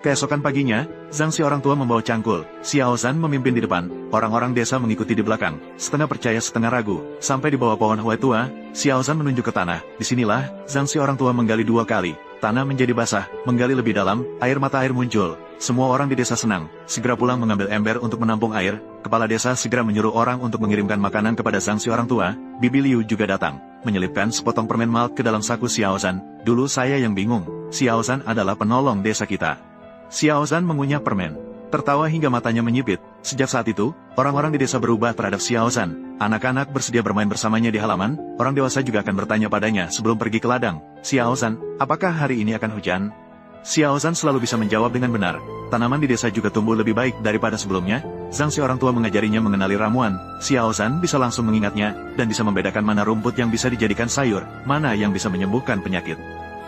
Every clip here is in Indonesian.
Keesokan paginya, Zhang si orang tua membawa cangkul, Xiao Zhan memimpin di depan, orang-orang desa mengikuti di belakang, setengah percaya setengah ragu. Sampai di bawah pohon huai tua, Xiao Zhan menunjuk ke tanah. Disinilah, Zhang si orang tua menggali 2 kali. Tanah menjadi basah, menggali lebih dalam, air mata air muncul. Semua orang di desa senang, segera pulang mengambil ember untuk menampung air. Kepala desa segera menyuruh orang untuk mengirimkan makanan kepada Zhang si orang tua. Bibi Liu juga datang, menyelipkan sepotong permen malt ke dalam saku Xiao Zhan. Dulu saya yang bingung, Xiao Zhan adalah penolong desa kita. Xiao Zhan mengunyah permen, tertawa hingga matanya menyipit. Sejak saat itu, orang-orang di desa berubah terhadap Xiao Zhan. Anak-anak bersedia bermain bersamanya di halaman, orang dewasa juga akan bertanya padanya sebelum pergi ke ladang. Xiao Zhan, apakah hari ini akan hujan? Xiao Zhan selalu bisa menjawab dengan benar. Tanaman di desa juga tumbuh lebih baik daripada sebelumnya. Zhang si orang tua mengajarinya mengenali ramuan. Xiao Zhan bisa langsung mengingatnya, dan bisa membedakan mana rumput yang bisa dijadikan sayur, mana yang bisa menyembuhkan penyakit.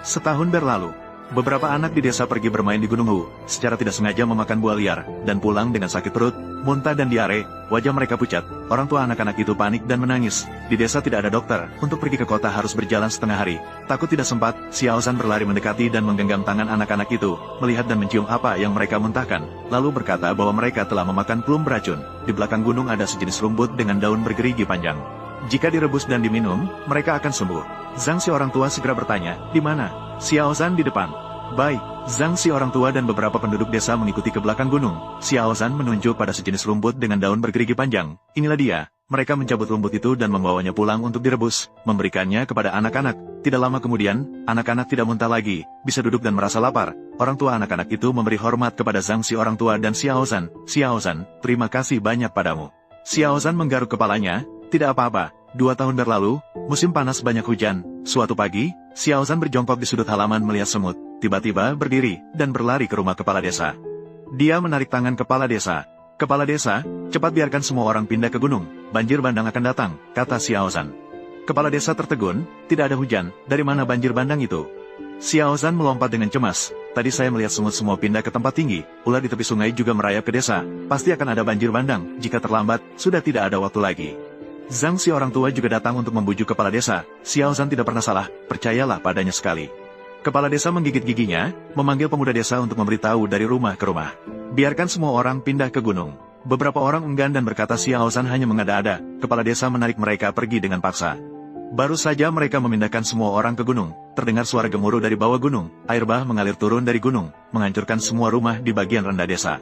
Setahun berlalu. Beberapa anak di desa pergi bermain di Gunung Hu, secara tidak sengaja memakan buah liar, dan pulang dengan sakit perut, muntah dan diare. Wajah mereka pucat, orang tua anak-anak itu panik dan menangis. Di desa tidak ada dokter, untuk pergi ke kota harus berjalan setengah hari. Takut tidak sempat, Xiao Zhan berlari mendekati dan menggenggam tangan anak-anak itu, melihat dan mencium apa yang mereka muntahkan, lalu berkata bahwa mereka telah memakan plum beracun. Di belakang gunung ada sejenis rumput dengan daun bergerigi panjang. Jika direbus dan diminum, mereka akan sembuh. Zhang si orang tua segera bertanya, di mana? Xiao Zhan di depan. Baik, Zhang si orang tua dan beberapa penduduk desa mengikuti ke belakang gunung. Xiao Zhan menunjuk pada sejenis rumput dengan daun bergerigi panjang. Inilah dia. Mereka mencabut rumput itu dan membawanya pulang untuk direbus, memberikannya kepada anak-anak. Tidak lama kemudian, anak-anak tidak muntah lagi, bisa duduk dan merasa lapar. Orang tua anak-anak itu memberi hormat kepada Zhang si orang tua dan Xiao Zhan. Xiao Zhan, terima kasih banyak padamu. Xiao Zhan menggaruk kepalanya. Tidak apa-apa, 2 tahun berlalu, musim panas banyak hujan. Suatu pagi, Xiao Zhan berjongkok di sudut halaman melihat semut. Tiba-tiba berdiri, dan berlari ke rumah kepala desa. Dia menarik tangan kepala desa. Kepala desa, cepat biarkan semua orang pindah ke gunung. Banjir bandang akan datang, kata Xiao Zhan. Kepala desa tertegun, tidak ada hujan, dari mana banjir bandang itu? Xiao Zhan melompat dengan cemas. Tadi saya melihat semut semua pindah ke tempat tinggi, ular di tepi sungai juga merayap ke desa. Pasti akan ada banjir bandang, jika terlambat, sudah tidak ada waktu lagi. Zhang si orang tua juga datang untuk membujuk kepala desa. Xiao Zhan tidak pernah salah, percayalah padanya sekali. Kepala desa menggigit giginya, memanggil pemuda desa untuk memberitahu dari rumah ke rumah. Biarkan semua orang pindah ke gunung. Beberapa orang enggan dan berkata Xiao Zhan hanya mengada-ada. Kepala desa menarik mereka pergi dengan paksa. Baru saja mereka memindahkan semua orang ke gunung, terdengar suara gemuruh dari bawah gunung. Air bah mengalir turun dari gunung, menghancurkan semua rumah di bagian rendah desa.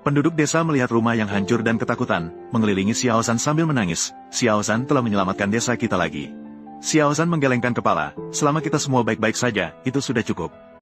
Penduduk desa melihat rumah yang hancur dan ketakutan, mengelilingi Xiao Zhan sambil menangis. Xiao Zhan telah menyelamatkan desa kita lagi. Xiao Zhan menggelengkan kepala, selama kita semua baik-baik saja, itu sudah cukup.